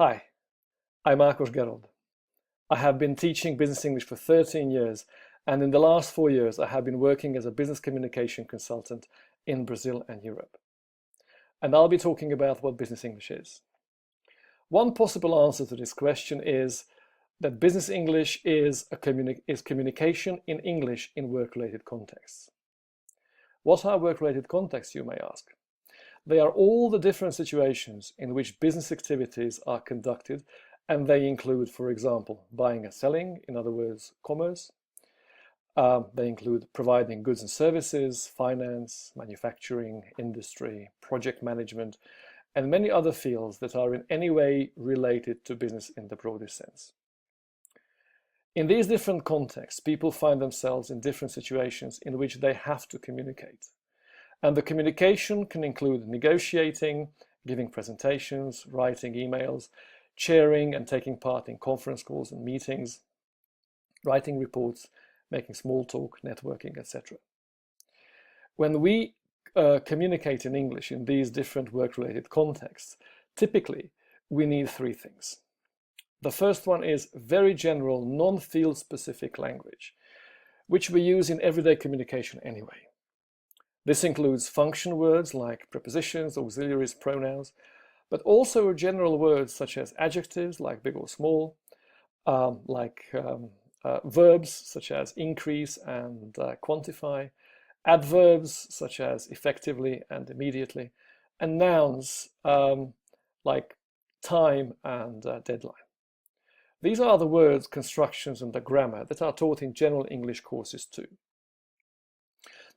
Hi, I'm Gerold. I have been teaching business English for 13 years, and in the last 4 years I have been working as a business communication consultant in Brazil and Europe. And I'll be talking about what business English is. One possible answer to this question is that business English is communication in English in work-related contexts. What are work-related contexts, you may ask? They are all the different situations in which business activities are conducted, and they include, for example, buying and selling, in other words, commerce. They include providing goods and services, finance, manufacturing, industry, project management, and many other fields that are in any way related to business in the broadest sense. In these different contexts, people find themselves in different situations in which they have to communicate. And the communication can include negotiating, giving presentations, writing emails, chairing and taking part in conference calls and meetings, writing reports, making small talk, networking, etc. When we communicate in English in these different work-related contexts, typically we need three things. The first one is very general, non-field specific language, which we use in everyday communication anyway. This includes function words like prepositions, auxiliaries, pronouns, but also general words such as adjectives like big or small, verbs such as increase and quantify, adverbs such as effectively and immediately, and nouns like time and deadline. These are the words, constructions, and the grammar that are taught in general English courses too.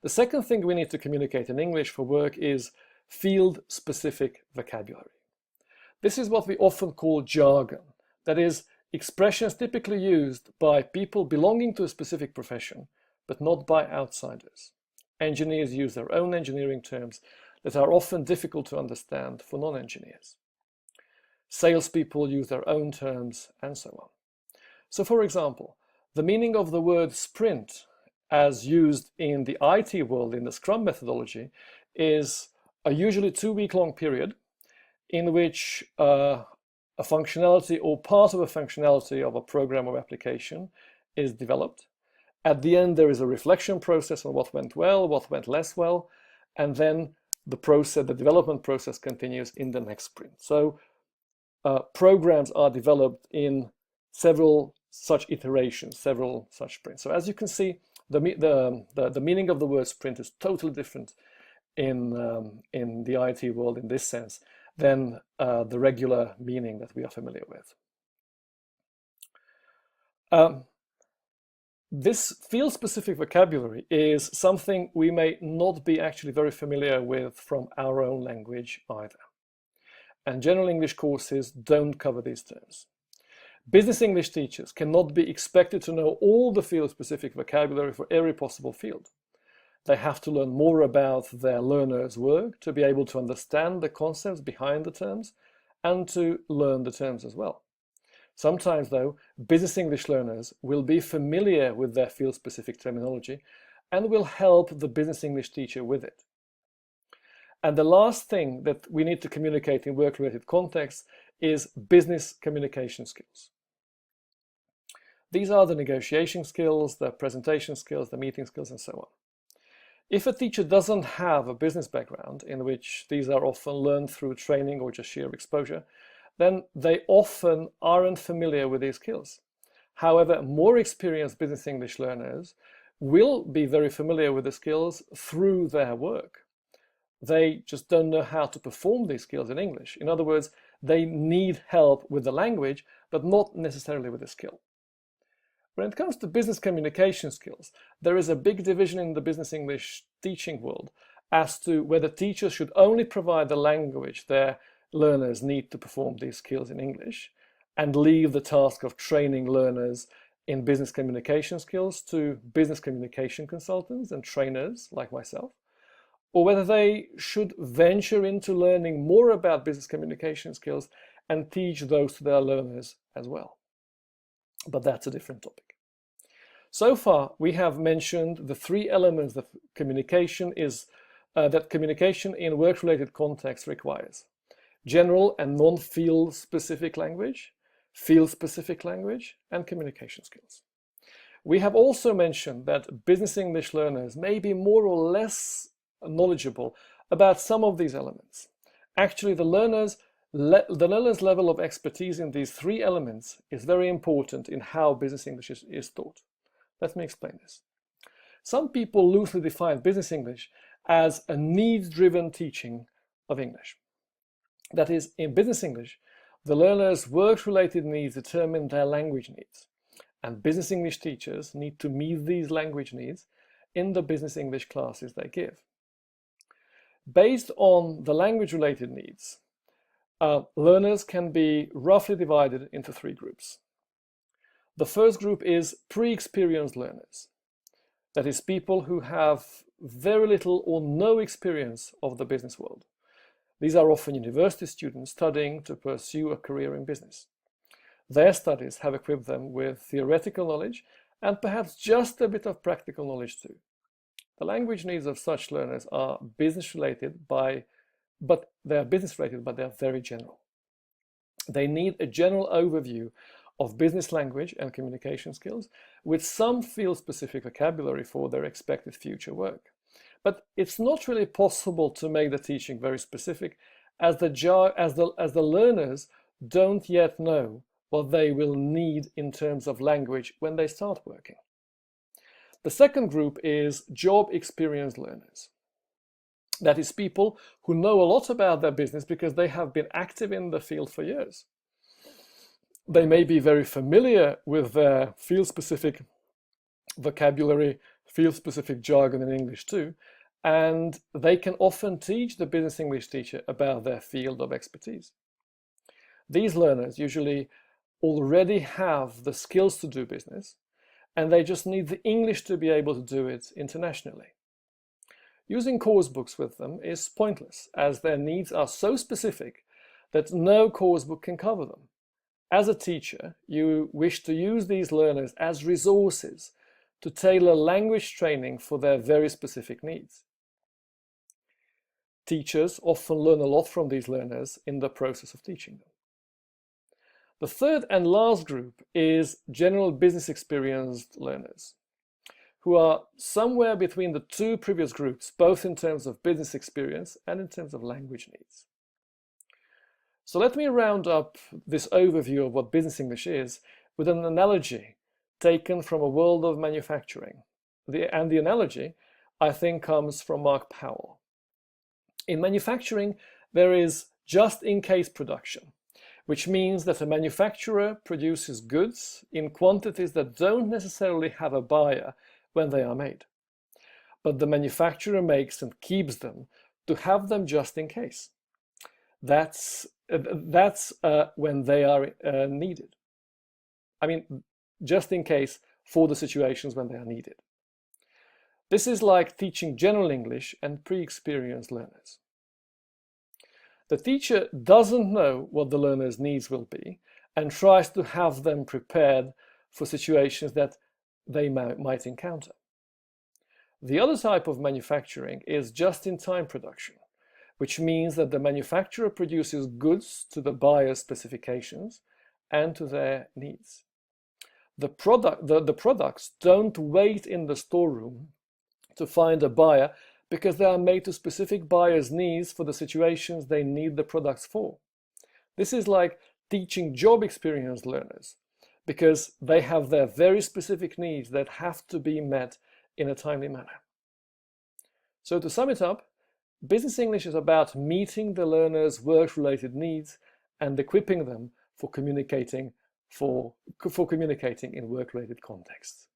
The second thing we need to communicate in English for work is field-specific vocabulary. This is what we often call jargon, that is, expressions typically used by people belonging to a specific profession, but not by outsiders. Engineers use their own engineering terms that are often difficult to understand for non-engineers. Salespeople use their own terms, and so on. So, for example, the meaning of the word sprint as used in the IT world in the Scrum methodology is a usually 2-week-long period in which a functionality or part of a functionality of a program or application is developed. At the end, there is a reflection process on what went well, what went less well, and then the development process continues in the next sprint. So programs are developed in several such iterations, several such sprints. So as you can see, the meaning of the word sprint is totally different in the IT world in this sense than the regular meaning that we are familiar with. This field-specific vocabulary is something we may not be actually very familiar with from our own language either. And general English courses don't cover these terms. Business English teachers cannot be expected to know all the field-specific vocabulary for every possible field. They have to learn more about their learners' work to be able to understand the concepts behind the terms and to learn the terms as well. Sometimes, though, business English learners will be familiar with their field-specific terminology and will help the business English teacher with it. And the last thing that we need to communicate in work-related contexts is business communication skills. These are the negotiation skills, the presentation skills, the meeting skills, and so on. If a teacher doesn't have a business background, in which these are often learned through training or just sheer exposure, then they often aren't familiar with these skills. However, more experienced business English learners will be very familiar with the skills through their work. They just don't know how to perform these skills in English. In other words, they need help with the language, but not necessarily with the skill. When it comes to business communication skills, there is a big division in the business English teaching world as to whether teachers should only provide the language their learners need to perform these skills in English and leave the task of training learners in business communication skills to business communication consultants and trainers like myself, or whether they should venture into learning more about business communication skills and teach those to their learners as well. But that's a different topic. So far, we have mentioned the three elements that communication in work-related context requires. general and non-field specific language, field specific language, and communication skills. We have also mentioned that business English learners may be more or less knowledgeable about some of these elements. Actually, the learner's level of expertise in these three elements is very important in how business English is taught. Let me explain this. Some people loosely define business English as a needs-driven teaching of English. That is, in business English, the learner's work-related needs determine their language needs, and business English teachers need to meet these language needs in the business English classes they give. Based on the language-related needs, learners can be roughly divided into three groups. The first group is pre-experienced learners. That is, people who have very little or no experience of the business world. These are often university students studying to pursue a career in business. Their studies have equipped them with theoretical knowledge and perhaps just a bit of practical knowledge too. The language needs of such learners are business-related, but they are very general. They need a general overview of business language and communication skills with some field-specific vocabulary for their expected future work. But it's not really possible to make the teaching very specific as the learners don't yet know what they will need in terms of language when they start working. The second group is job experienced learners. That is, people who know a lot about their business because they have been active in the field for years. They may be very familiar with their field-specific vocabulary, field-specific jargon in English too, and they can often teach the business English teacher about their field of expertise. These learners usually already have the skills to do business, and they just need the English to be able to do it internationally. Using course books with them is pointless, as their needs are so specific that no course book can cover them. As a teacher, you wish to use these learners as resources to tailor language training for their very specific needs. Teachers often learn a lot from these learners in the process of teaching them. The third and last group is general business experienced learners, who are somewhere between the two previous groups, both in terms of business experience and in terms of language needs. So let me round up this overview of what business English is with an analogy taken from a world of manufacturing. The analogy, I think, comes from Mark Powell. In manufacturing, there is just-in-case production, which means that a manufacturer produces goods in quantities that don't necessarily have a buyer when they are made. But the manufacturer makes and keeps them to have them just in case. That's when they are needed. I mean, just in case for the situations when they are needed. This is like teaching general English and pre-experienced learners. The teacher doesn't know what the learner's needs will be and tries to have them prepared for situations that they might encounter. The other type of manufacturing is just-in-time production, which means that the manufacturer produces goods to the buyer's specifications and to their needs. The products don't wait in the storeroom to find a buyer because they are made to specific buyers' needs for the situations they need the products for. This is like teaching job experienced learners because they have their very specific needs that have to be met in a timely manner. So to sum it up, business English is about meeting the learner's work-related needs and equipping them for communicating in work-related contexts.